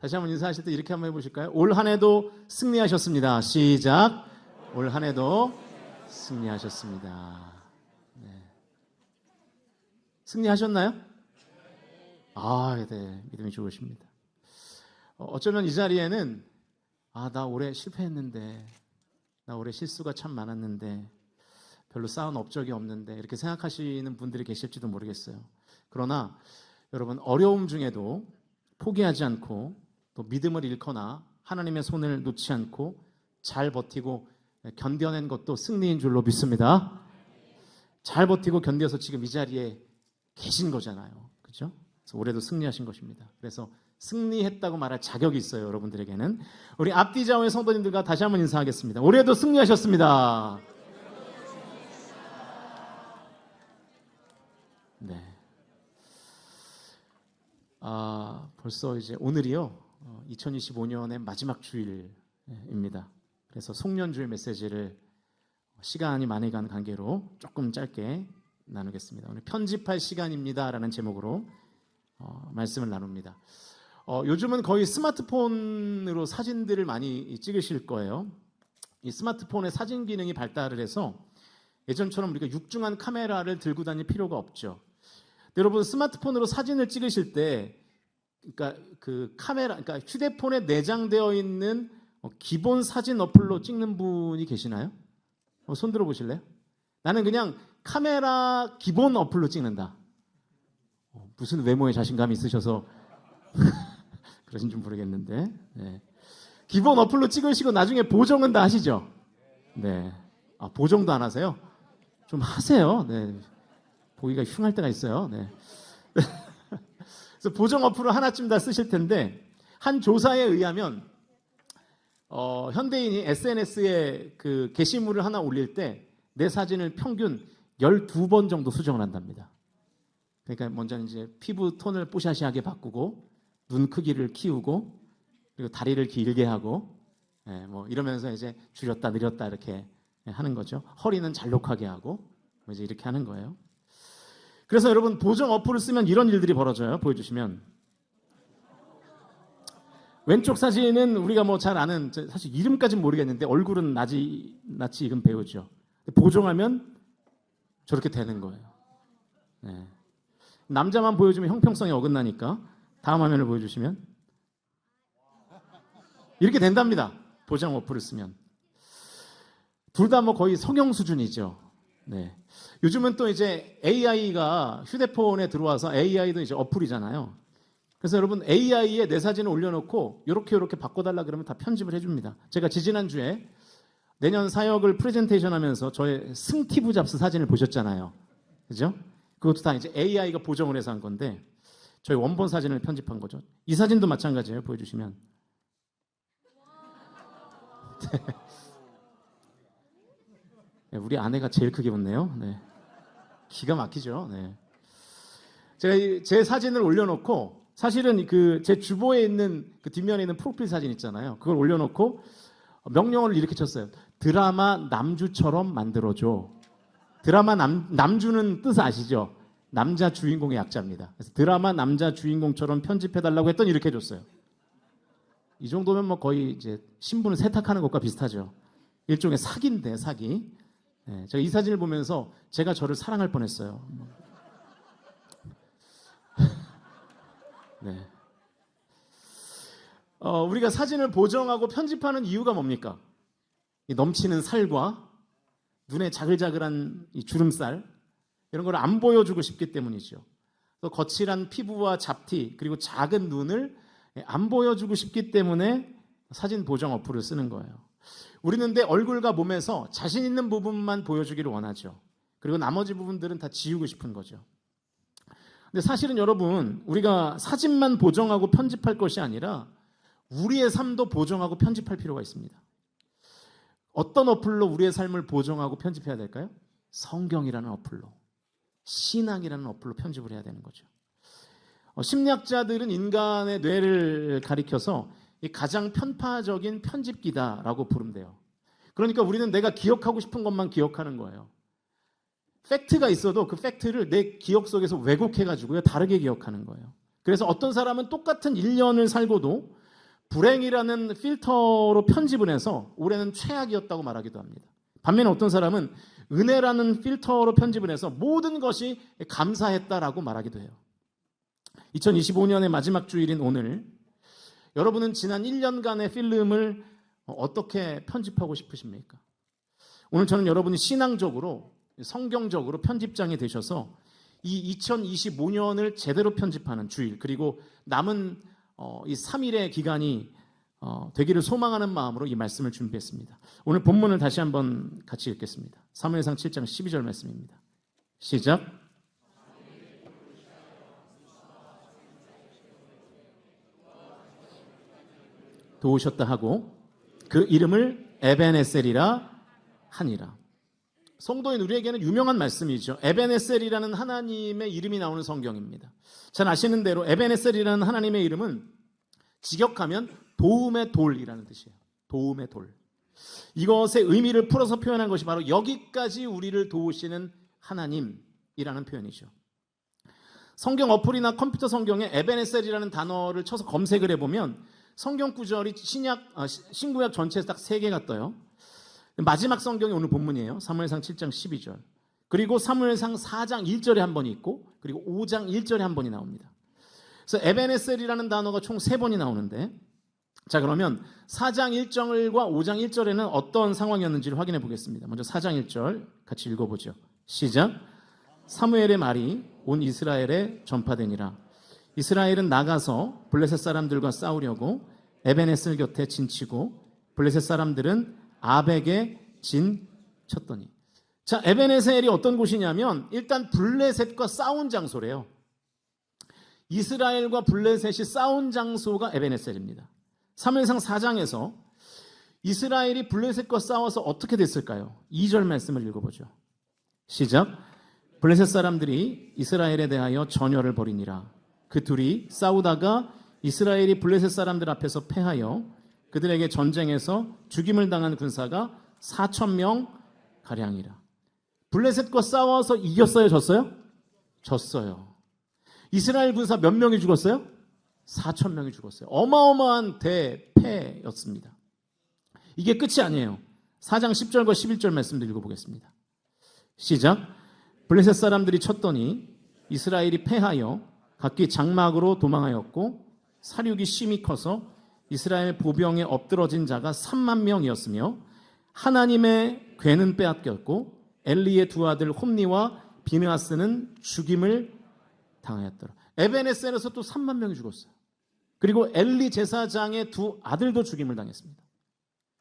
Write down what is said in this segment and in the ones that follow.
다시 한번 인사하실 때 이렇게 한번 해보실까요? 올 한 해도 승리하셨습니다. 시작. 올 한 해도 승리하셨습니다. 네. 승리하셨나요? 네. 믿음이 좋으십니다. 어쩌면 이 자리에는 나 올해 실패했는데, 나 올해 실수가 참 많았는데, 별로 쌓은 업적이 없는데 이렇게 생각하시는 분들이 계실지도 모르겠어요. 그러나 여러분, 어려움 중에도 포기하지 않고 또 믿음을 잃거나 하나님의 손을 놓지 않고 잘 버티고 견뎌낸 것도 승리인 줄로 믿습니다. 잘 버티고 견뎌서 지금 이 자리에 계신 거잖아요. 그렇죠? 그래서 올해도 승리하신 것입니다. 그래서 승리했다고 말할 자격이 있어요. 여러분들에게는. 우리 앞뒤 좌우의 성도님들과 다시 한번 인사하겠습니다. 올해도 승리하셨습니다. 네. 벌써 이제 오늘이요, 2025년의 마지막 주일입니다. 그래서 송년주일 메시지를 시간이 많이 간 관계로 조금 짧게 나누겠습니다. 오늘 편집할 시간입니다라는 제목으로 말씀을 나눕니다. 요즘은 거의 스마트폰으로 사진들을 많이 찍으실 거예요. 이 스마트폰의 사진 기능이 발달을 해서 예전처럼 우리가 육중한 카메라를 들고 다닐 필요가 없죠. 여러분, 스마트폰으로 사진을 찍으실 때, 그러니까 휴대폰에 내장되어 있는 기본 사진 어플로 찍는 분이 계시나요? 손 들어 보실래요? 나는 그냥 카메라 기본 어플로 찍는다. 무슨 외모에 자신감이 있으셔서 그러신지 모르겠는데, 네. 기본 어플로 찍으시고 나중에 보정은 다 하시죠? 네. 보정도 안 하세요? 좀 하세요. 네. 보기가 흉할 때가 있어요. 네. 그래서 보정 어플을 하나쯤 다 쓰실 텐데, 한 조사에 의하면 현대인이 SNS에 그 게시물을 하나 올릴 때 내 사진을 평균 12번 정도 수정을 한답니다. 그러니까 먼저는 이제 피부 톤을 뽀샤시하게 바꾸고, 눈 크기를 키우고, 그리고 다리를 길게 하고, 뭐 이러면서 이제 줄였다 늘렸다 이렇게 하는 거죠. 허리는 잘록하게 하고, 이제 이렇게 하는 거예요. 그래서 여러분, 보정 어플을 쓰면 이런 일들이 벌어져요. 보여주시면. 왼쪽 사진은 우리가 뭐 잘 아는, 사실 이름까지는 모르겠는데 얼굴은 낯이 익은 배우죠. 보정하면 저렇게 되는 거예요. 네. 남자만 보여주면 형평성이 어긋나니까 다음 화면을 보여주시면 이렇게 된답니다. 보정 어플을 쓰면. 둘 다 뭐 거의 성형 수준이죠. 네. 요즘은 또 이제 AI가 휴대폰에 들어와서, AI도 이제 어플이잖아요. 그래서 여러분, AI에 내 사진을 올려놓고 이렇게 바꿔달라 그러면 다 편집을 해줍니다. 제가 지지난주에 내년 사역을 프레젠테이션 하면서 저의 스티브 잡스 사진을 보셨잖아요. 그죠? 그것도 다 이제 AI가 보정을 해서 한 건데, 저희 원본 사진을 편집한 거죠. 이 사진도 마찬가지예요. 보여주시면. 네. 우리 아내가 제일 크게 웃네요. 네. 기가 막히죠. 네. 제가 제 사진을 올려놓고, 사실은 제 주보에 있는 그 뒷면에 있는 프로필 사진 있잖아요. 그걸 올려놓고 명령어를 이렇게 쳤어요. 드라마 남주처럼 만들어줘. 드라마 남주는 뜻 아시죠? 남자 주인공의 약자입니다. 그래서 드라마 남자 주인공처럼 편집해달라고 했더니 이렇게 해줬어요. 이 정도면 뭐 거의 이제 신분을 세탁하는 것과 비슷하죠. 일종의 사기인데, 사기. 네, 제가 이 사진을 보면서 제가 저를 사랑할 뻔했어요. 네. 우리가 사진을 보정하고 편집하는 이유가 뭡니까? 이 넘치는 살과 눈에 자글자글한 이 주름살, 이런 걸 안 보여주고 싶기 때문이죠. 또 거칠한 피부와 잡티, 그리고 작은 눈을 안 보여주고 싶기 때문에 사진 보정 어플을 쓰는 거예요. 우리는 내 얼굴과 몸에서 자신 있는 부분만 보여주기를 원하죠. 그리고 나머지 부분들은 다 지우고 싶은 거죠. 근데 사실은 여러분, 우리가 사진만 보정하고 편집할 것이 아니라 우리의 삶도 보정하고 편집할 필요가 있습니다. 어떤 어플로 우리의 삶을 보정하고 편집해야 될까요? 성경이라는 어플로, 신앙이라는 어플로 편집을 해야 되는 거죠. 심리학자들은 인간의 뇌를 가리켜서 가장 편파적인 편집기다라고 부른대요. 그러니까 우리는 내가 기억하고 싶은 것만 기억하는 거예요. 팩트가 있어도 그 팩트를 내 기억 속에서 왜곡해가지고요, 다르게 기억하는 거예요. 그래서 어떤 사람은 똑같은 1년을 살고도 불행이라는 필터로 편집을 해서 올해는 최악이었다고 말하기도 합니다. 반면에 어떤 사람은 은혜라는 필터로 편집을 해서 모든 것이 감사했다라고 말하기도 해요. 2025년의 마지막 주일인 오늘, 여러분은 지난 1년간의 필름을 어떻게 편집하고 싶으십니까? 오늘 저는 여러분이 신앙적으로, 성경적으로 편집장이 되셔서 이 2025년을 제대로 편집하는 주일, 그리고 남은 이 3일의 기간이 되기를 소망하는 마음으로 이 말씀을 준비했습니다. 오늘 본문을 다시 한번 같이 읽겠습니다. 사무엘상 7장 12절 말씀입니다. 시작. 도우셨다 하고 그 이름을 에벤에셀이라 하니라. 성도인 우리에게는 유명한 말씀이죠. 에벤에셀이라는 하나님의 이름이 나오는 성경입니다. 잘 아시는 대로 에벤에셀이라는 하나님의 이름은 직역하면 도움의 돌이라는 뜻이에요. 도움의 돌. 이것의 의미를 풀어서 표현한 것이 바로 여기까지 우리를 도우시는 하나님이라는 표현이죠. 성경 어플이나 컴퓨터 성경에 에벤에셀이라는 단어를 쳐서 검색을 해보면 성경 구절이 신구약 전체에서 딱 3개가 떠요. 마지막 성경이 오늘 본문이에요. 사무엘상 7장 12절. 그리고 사무엘상 4장 1절에 한 번이 있고, 그리고 5장 1절에 한 번이 나옵니다. 그래서 에벤에셀이라는 단어가 총 3번이 나오는데, 자, 그러면 4장 1절과 5장 1절에는 어떤 상황이었는지를 확인해 보겠습니다. 먼저 4장 1절 같이 읽어보죠. 시작. 사무엘의 말이 온 이스라엘에 전파되니라. 이스라엘은 나가서 블레셋 사람들과 싸우려고 에벤에셀 곁에 진치고 블레셋 사람들은 아벡에 진쳤더니. 자, 에벤에셀이 어떤 곳이냐면 일단 블레셋과 싸운 장소래요. 이스라엘과 블레셋이 싸운 장소가 에벤에셀입니다. 사무엘상 4장에서 이스라엘이 블레셋과 싸워서 어떻게 됐을까요? 2절 말씀을 읽어보죠. 시작. 블레셋 사람들이 이스라엘에 대하여 전열을 벌이니라. 그 둘이 싸우다가 이스라엘이 블레셋 사람들 앞에서 패하여 그들에게 전쟁에서 죽임을 당한 군사가 4,000명 가량이라. 블레셋과 싸워서 이겼어요? 졌어요? 졌어요. 이스라엘 군사 몇 명이 죽었어요? 4,000명이 죽었어요. 어마어마한 대패였습니다. 이게 끝이 아니에요. 4장 10절과 11절 말씀도 읽어보겠습니다. 시작. 블레셋 사람들이 쳤더니 이스라엘이 패하여 각기 장막으로 도망하였고 사륙이 심히 커서 이스라엘 보병에 엎드러진 자가 3만 명이었으며 하나님의 궤는 빼앗겼고 엘리의 두 아들 홈니와 비느하스는 죽임을 당하였더라. 에벤에셀에서 또 3만 명이 죽었어요. 그리고 엘리 제사장의 두 아들도 죽임을 당했습니다.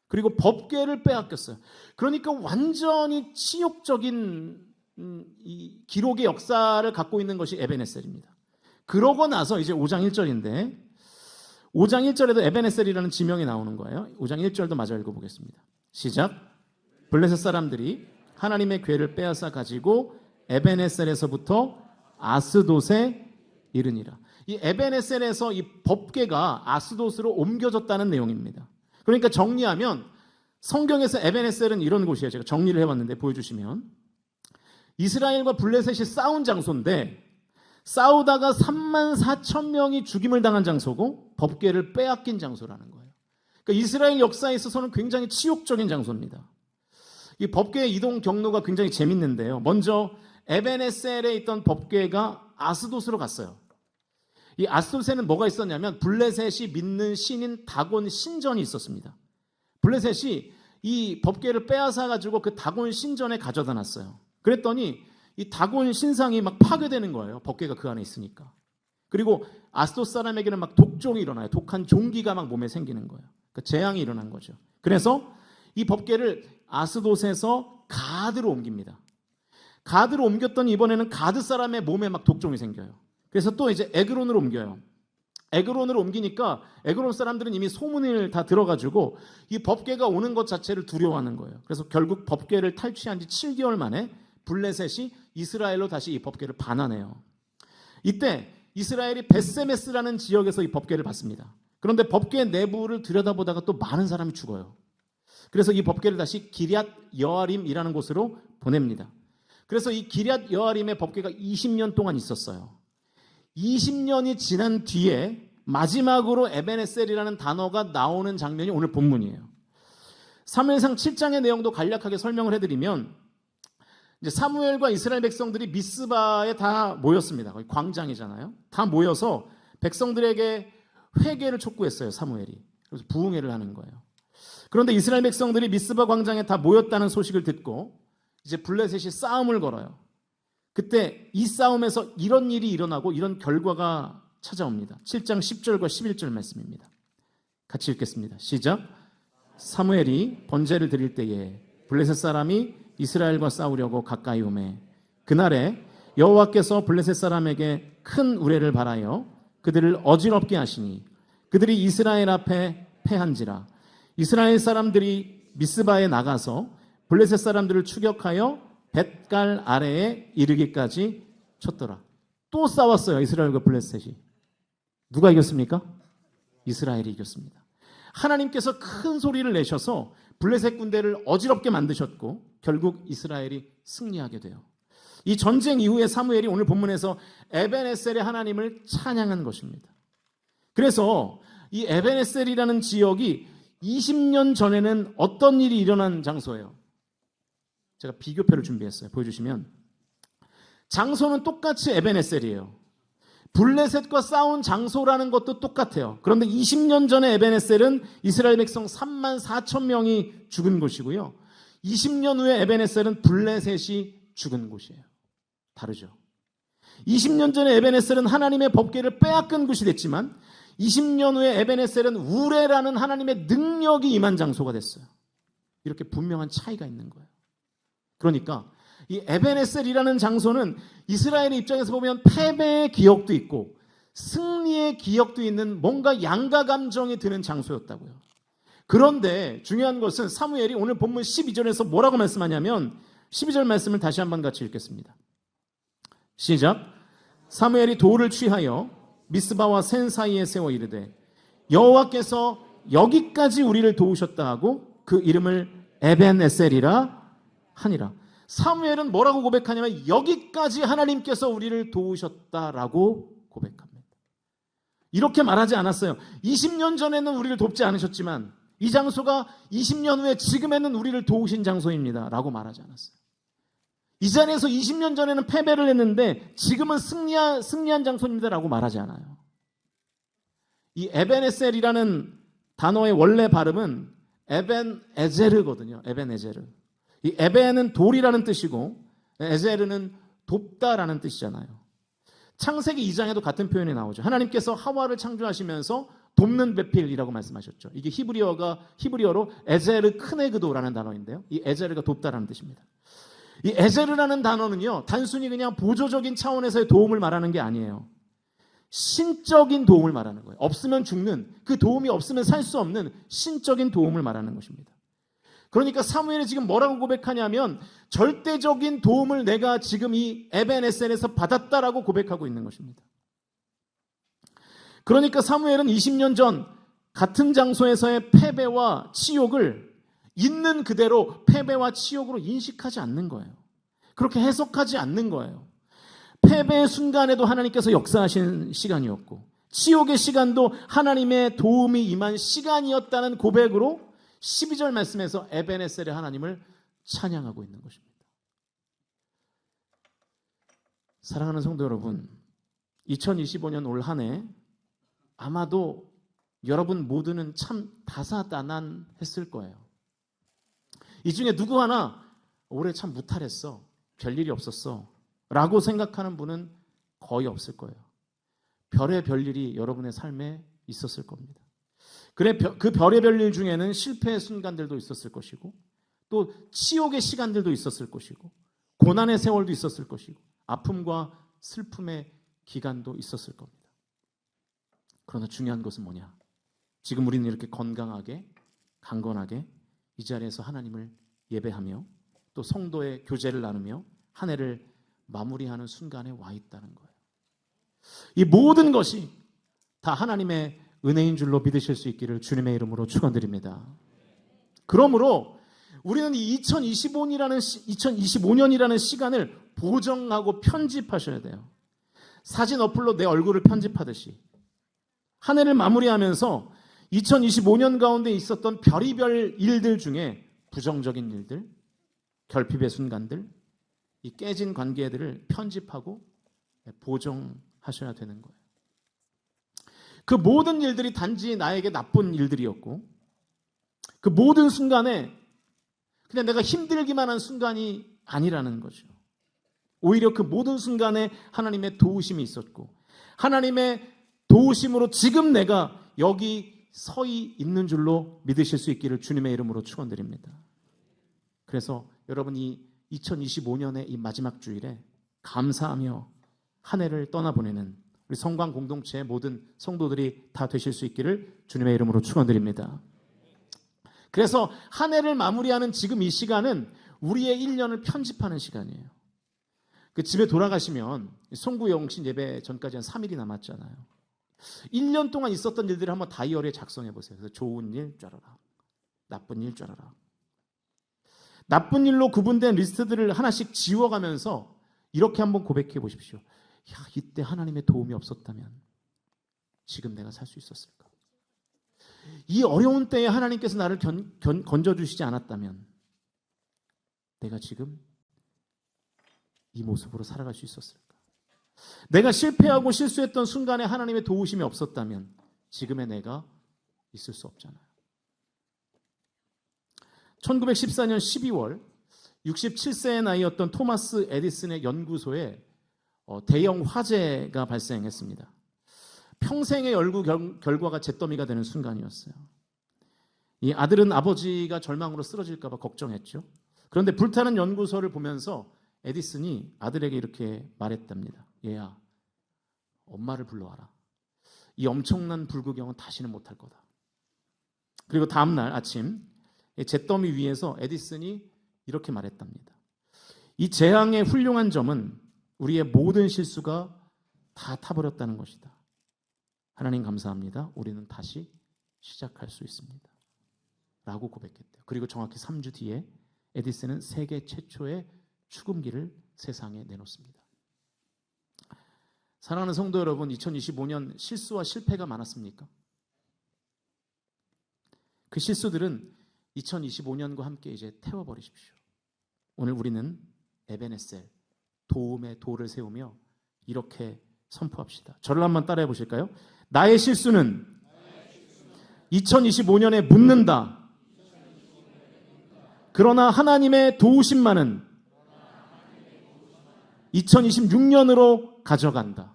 그리고 법궤를 빼앗겼어요. 그러니까 완전히 치욕적인 이 기록의 역사를 갖고 있는 것이 에벤에셀입니다. 그러고 나서 이제 5장 1절인데 5장 1절에도 에벤에셀이라는 지명이 나오는 거예요. 5장 1절도 마저 읽어보겠습니다. 시작. 블레셋 사람들이 하나님의 궤를 빼앗아 가지고 에벤에셀에서부터 아스돗에 이르니라. 이 에벤에셀에서 이 법궤가 아스돗으로 옮겨졌다는 내용입니다. 그러니까 정리하면 성경에서 에벤에셀은 이런 곳이에요. 제가 정리를 해봤는데 보여주시면 이스라엘과 블레셋이 싸운 장소인데 싸우다가 34,000명이 죽임을 당한 장소고 법궤를 빼앗긴 장소라는 거예요. 그러니까 이스라엘 역사에 있어서는 굉장히 치욕적인 장소입니다. 이 법궤의 이동 경로가 굉장히 재밌는데요. 먼저 에벤에셀에 있던 법궤가 아스돗으로 갔어요. 이 아스돗에는 뭐가 있었냐면 블레셋이 믿는 신인 다곤 신전이 있었습니다. 블레셋이 이 법궤를 빼앗아 가지고 그 다곤 신전에 가져다 놨어요. 그랬더니 이 다곤 신상이 막 파괴되는 거예요. 법궤가 그 안에 있으니까. 그리고 아스돗 사람에게는 막 독종이 일어나요. 독한 종기가 막 몸에 생기는 거예요. 그러니까 재앙이 일어난 거죠. 그래서 이 법궤를 아스돗에서 가드로 옮깁니다. 가드로 옮겼더니 이번에는 가드 사람의 몸에 막 독종이 생겨요. 그래서 또 이제 에그론으로 옮겨요. 에그론으로 옮기니까 에그론 사람들은 이미 소문을 다 들어가지고 이 법궤가 오는 것 자체를 두려워하는 거예요. 그래서 결국 법궤를 탈취한 지 7개월 만에 블레셋이 이스라엘로 다시 이 법궤를 반환해요. 이때 이스라엘이 베세메스라는 지역에서 이 법궤를 받습니다. 그런데 법궤 내부를 들여다보다가 또 많은 사람이 죽어요. 그래서 이 법궤를 다시 기럇 여아림이라는 곳으로 보냅니다. 그래서 이 기럇 여아림의 법궤가 20년 동안 있었어요. 20년이 지난 뒤에 마지막으로 에벤에셀이라는 단어가 나오는 장면이 오늘 본문이에요. 사무엘상 7장의 내용도 간략하게 설명을 해드리면, 이제 사무엘과 이스라엘 백성들이 미스바에 다 모였습니다. 거기 광장이잖아요. 다 모여서 백성들에게 회개를 촉구했어요, 사무엘이. 그래서 부흥회를 하는 거예요. 그런데 이스라엘 백성들이 미스바 광장에 다 모였다는 소식을 듣고 이제 블레셋이 싸움을 걸어요. 그때 이 싸움에서 이런 일이 일어나고 이런 결과가 찾아옵니다. 7장 10절과 11절 말씀입니다. 같이 읽겠습니다. 시작. 사무엘이 번제를 드릴 때에 블레셋 사람이 이스라엘과 싸우려고 가까이 오매 그날에 여호와께서 블레셋 사람에게 큰 우레를 발하여 그들을 어지럽게 하시니 그들이 이스라엘 앞에 패한지라. 이스라엘 사람들이 미스바에 나가서 블레셋 사람들을 추격하여 벳갈 아래에 이르기까지 쳤더라. 또 싸웠어요, 이스라엘과 블레셋이. 누가 이겼습니까? 이스라엘이 이겼습니다. 하나님께서 큰 소리를 내셔서 블레셋 군대를 어지럽게 만드셨고 결국 이스라엘이 승리하게 돼요. 이 전쟁 이후에 사무엘이 오늘 본문에서 에벤에셀의 하나님을 찬양한 것입니다. 그래서 이 에벤에셀이라는 지역이 20년 전에는 어떤 일이 일어난 장소예요? 제가 비교표를 준비했어요. 보여주시면 장소는 똑같이 에벤에셀이에요. 블레셋과 싸운 장소라는 것도 똑같아요. 그런데 20년 전에 에벤에셀은 이스라엘 백성 3만 4천 명이 죽은 곳이고요. 20년 후에 에벤에셀은 블레셋이 죽은 곳이에요. 다르죠. 20년 전에 에벤에셀은 하나님의 법궤를 빼앗긴 곳이 됐지만 20년 후에 에벤에셀은 우레라는 하나님의 능력이 임한 장소가 됐어요. 이렇게 분명한 차이가 있는 거예요. 그러니까 이 에벤에셀이라는 장소는 이스라엘의 입장에서 보면 패배의 기억도 있고 승리의 기억도 있는 뭔가 양가 감정이 드는 장소였다고요. 그런데 중요한 것은 사무엘이 오늘 본문 12절에서 뭐라고 말씀하냐면 12절 말씀을 다시 한번 같이 읽겠습니다. 시작. 사무엘이 돌을 취하여 미스바와 센 사이에 세워 이르되 여호와께서 여기까지 우리를 도우셨다 하고 그 이름을 에벤에셀이라 하니라. 사무엘은 뭐라고 고백하냐면 여기까지 하나님께서 우리를 도우셨다라고 고백합니다. 이렇게 말하지 않았어요. 20년 전에는 우리를 돕지 않으셨지만 이 장소가 20년 후에 지금에는 우리를 도우신 장소입니다 라고 말하지 않았어요. 이 자리에서 20년 전에는 패배를 했는데 지금은 승리한 장소입니다 라고 말하지 않아요. 이 에벤에셀이라는 단어의 원래 발음은 에벤에제르거든요. 에벤에제르. 이 에벤은 돌이라는 뜻이고 에제르는 돕다라는 뜻이잖아요. 창세기 2장에도 같은 표현이 나오죠. 하나님께서 하와를 창조하시면서 돕는 배필이라고 말씀하셨죠. 이게 히브리어로 에제르 크네그도라는 단어인데요. 이 에제르가 돕다라는 뜻입니다. 이 에제르라는 단어는요, 단순히 그냥 보조적인 차원에서의 도움을 말하는 게 아니에요. 신적인 도움을 말하는 거예요. 없으면 죽는, 그 도움이 없으면 살 수 없는 신적인 도움을 말하는 것입니다. 그러니까 사무엘이 지금 뭐라고 고백하냐면 절대적인 도움을 내가 지금 이 에벤에셀에서 받았다라고 고백하고 있는 것입니다. 그러니까 사무엘은 20년 전 같은 장소에서의 패배와 치욕을 있는 그대로 패배와 치욕으로 인식하지 않는 거예요. 그렇게 해석하지 않는 거예요. 패배의 순간에도 하나님께서 역사하신 시간이었고 치욕의 시간도 하나님의 도움이 임한 시간이었다는 고백으로 12절 말씀에서 에벤에셀의 하나님을 찬양하고 있는 것입니다. 사랑하는 성도 여러분, 2025년 올 한 해 아마도 여러분 모두는 참 다사다난했을 거예요. 이 중에 누구 하나 올해 참 무탈했어, 별일이 없었어 라고 생각하는 분은 거의 없을 거예요. 별의 별일이 여러분의 삶에 있었을 겁니다. 그래, 그 별의 별일 중에는 실패의 순간들도 있었을 것이고 또 치욕의 시간들도 있었을 것이고 고난의 세월도 있었을 것이고 아픔과 슬픔의 기간도 있었을 겁니다. 그러나 중요한 것은 뭐냐? 지금 우리는 이렇게 건강하게 강건하게 이 자리에서 하나님을 예배하며 또 성도의 교제를 나누며 한 해를 마무리하는 순간에 와 있다는 거예요. 이 모든 것이 다 하나님의 은혜인 줄로 믿으실 수 있기를 주님의 이름으로 축원드립니다. 그러므로 우리는 이 2025년이라는 시간을 보정하고 편집하셔야 돼요. 사진 어플로 내 얼굴을 편집하듯이 한 해를 마무리하면서 2025년 가운데 있었던 별의별 일들 중에 부정적인 일들, 결핍의 순간들, 이 깨진 관계들을 편집하고 보정하셔야 되는 거예요. 그 모든 일들이 단지 나에게 나쁜 일들이었고, 그 모든 순간에 그냥 내가 힘들기만 한 순간이 아니라는 거죠. 오히려 그 모든 순간에 하나님의 도우심이 있었고, 하나님의 도우심으로 지금 내가 여기 서 있는 줄로 믿으실 수 있기를 주님의 이름으로 축원드립니다. 그래서 여러분 이 2025년의 이 마지막 주일에 감사하며 한 해를 떠나보내는 우리 성광 공동체의 모든 성도들이 다 되실 수 있기를 주님의 이름으로 축원드립니다. 그래서 한 해를 마무리하는 지금 이 시간은 우리의 1년을 편집하는 시간이에요. 그 집에 돌아가시면 송구영신 예배 전까지 한 3일이 남았잖아요. 1년 동안 있었던 일들을 한번 다이어리에 작성해 보세요. 그래서 좋은 일 쩌라라, 나쁜 일 쩌라라. 나쁜 일로 구분된 리스트들을 하나씩 지워가면서 이렇게 한번 고백해 보십시오. 야, 이때 하나님의 도움이 없었다면 지금 내가 살 수 있었을까? 이 어려운 때에 하나님께서 나를 건져주시지 않았다면 내가 지금 이 모습으로 살아갈 수 있었을까? 내가 실패하고 실수했던 순간에 하나님의 도우심이 없었다면 지금의 내가 있을 수 없잖아요. 1914년 12월 67세의 나이였던 토마스 에디슨의 연구소에 대형 화재가 발생했습니다. 평생의 연구 결과가 잿더미가 되는 순간이었어요. 이 아들은 아버지가 절망으로 쓰러질까 봐 걱정했죠. 그런데 불타는 연구소를 보면서 에디슨이 아들에게 이렇게 말했답니다. 얘야, 엄마를 불러와라. 이 엄청난 불구경은 다시는 못할 거다. 그리고 다음날 아침 잿더미 위에서 에디슨이 이렇게 말했답니다. 이 재앙의 훌륭한 점은 우리의 모든 실수가 다 타버렸다는 것이다. 하나님 감사합니다. 우리는 다시 시작할 수 있습니다. 라고 고백했대요. 그리고 정확히 3주 뒤에 에디슨은 세계 최초의 축음기를 세상에 내놓습니다. 사랑하는 성도 여러분, 2025년 실수와 실패가 많았습니까? 그 실수들은 2025년과 함께 이제 태워버리십시오. 오늘 우리는 에베네셀, 도움의 도를 세우며 이렇게 선포합시다. 저를 한번 따라해 보실까요? 나의 실수는 2025년에 묻는다. 그러나 하나님의 도우심만은 2026년으로 가져간다.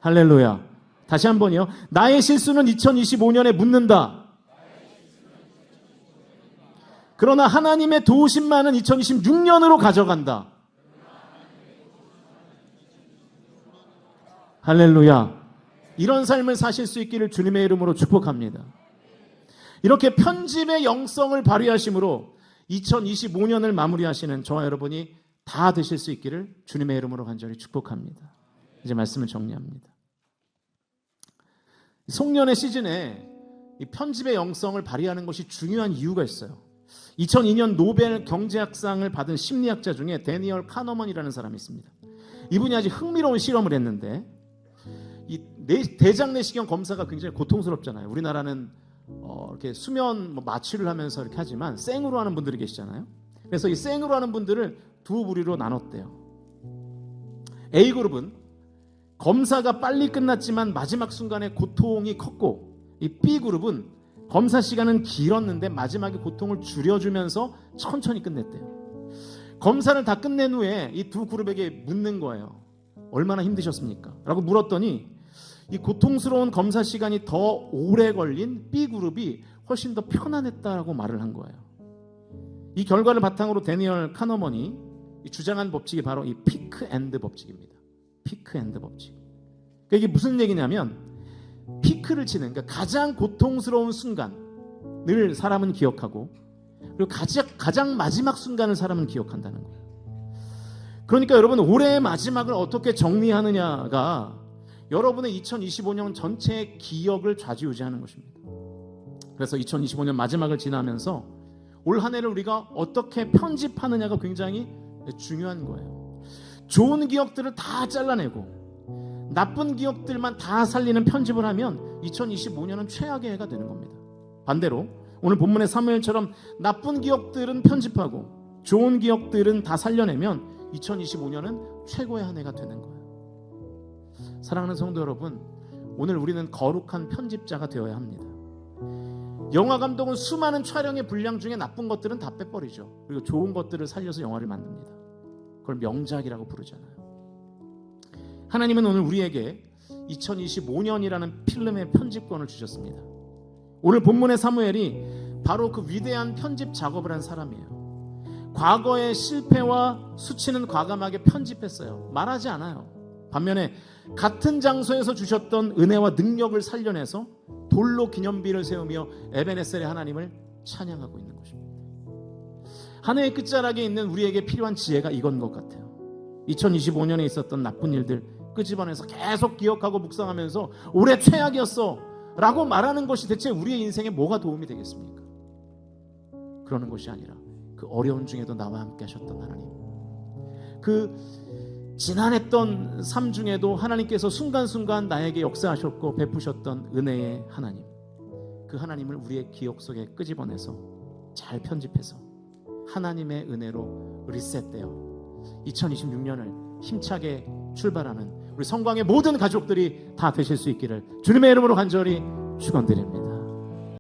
할렐루야. 다시 한번요. 나의 실수는 2025년에 묻는다. 그러나 하나님의 도우심만은 2026년으로 가져간다. 할렐루야. 이런 삶을 사실 수 있기를 주님의 이름으로 축복합니다. 이렇게 편집의 영성을 발휘하심으로 2025년을 마무리하시는 저와 여러분이 다 되실 수 있기를 주님의 이름으로 간절히 축복합니다. 이제 말씀을 정리합니다. 송년회 시즌에 이 편집의 영성을 발휘하는 것이 중요한 이유가 있어요. 2002년 노벨 경제학상을 받은 심리학자 중에 데니얼 카너먼이라는 사람이 있습니다. 이분이 아주 흥미로운 실험을 했는데, 이 대장 내시경 검사가 굉장히 고통스럽잖아요. 우리나라는 이렇게 수면 마취를 하면서 이렇게 하지만 생으로 하는 분들이 계시잖아요. 그래서 이 생으로 하는 분들을 두 부류로 나눴대요. A그룹은 검사가 빨리 끝났지만 마지막 순간에 고통이 컸고, 이 B그룹은 검사 시간은 길었는데 마지막에 고통을 줄여주면서 천천히 끝냈대요. 검사를 다 끝낸 후에 이 두 그룹에게 묻는 거예요. 얼마나 힘드셨습니까? 라고 물었더니 이 고통스러운 검사 시간이 더 오래 걸린 B그룹이 훨씬 더 편안했다라고 말을 한 거예요. 이 결과를 바탕으로 데니얼 카너먼이 주장한 법칙이 바로 이 피크 앤드 법칙입니다. 피크 앤드 법칙. 그러니까 이게 무슨 얘기냐면, 피크를 치는, 그러니까 가장 고통스러운 순간을 사람은 기억하고, 그리고 가장 마지막 순간을 사람은 기억한다는 거예요. 그러니까 여러분, 올해의 마지막을 어떻게 정리하느냐가 여러분의 2025년 전체의 기억을 좌지우지하는 것입니다. 그래서 2025년 마지막을 지나면서 올 한 해를 우리가 어떻게 편집하느냐가 굉장히 중요한 거예요. 좋은 기억들을 다 잘라내고 나쁜 기억들만 다 살리는 편집을 하면 2025년은 최악의 해가 되는 겁니다. 반대로 오늘 본문의 사무엘처럼 나쁜 기억들은 편집하고 좋은 기억들은 다 살려내면 2025년은 최고의 한 해가 되는 거예요. 사랑하는 성도 여러분, 오늘 우리는 거룩한 편집자가 되어야 합니다. 영화 감독은 수많은 촬영의 분량 중에 나쁜 것들은 다 빼버리죠. 그리고 좋은 것들을 살려서 영화를 만듭니다. 그걸 명작이라고 부르잖아요. 하나님은 오늘 우리에게 2025년이라는 필름의 편집권을 주셨습니다. 오늘 본문의 사무엘이 바로 그 위대한 편집 작업을 한 사람이에요. 과거의 실패와 수치는 과감하게 편집했어요. 말하지 않아요. 반면에 같은 장소에서 주셨던 은혜와 능력을 살려내서 돌로 기념비를 세우며 에베네셀의 하나님을 찬양하고 있는 것입니다. 한 해의 끝자락에 있는 우리에게 필요한 지혜가 이건 것 같아요. 2025년에 있었던 나쁜 일들 끄집어내서 계속 기억하고 묵상하면서 올해 최악이었어 라고 말하는 것이 대체 우리의 인생에 뭐가 도움이 되겠습니까? 그러는 것이 아니라 그 어려운 중에도 나와 함께 하셨던 하나님, 그 지난했던 삶 중에도 하나님께서 순간순간 나에게 역사하셨고 베푸셨던 은혜의 하나님, 그 하나님을 우리의 기억 속에 끄집어내서 잘 편집해서 하나님의 은혜로 리셋되어 2026년을 힘차게 출발하는 우리 성광의 모든 가족들이 다 되실 수 있기를 주님의 이름으로 간절히 축원드립니다.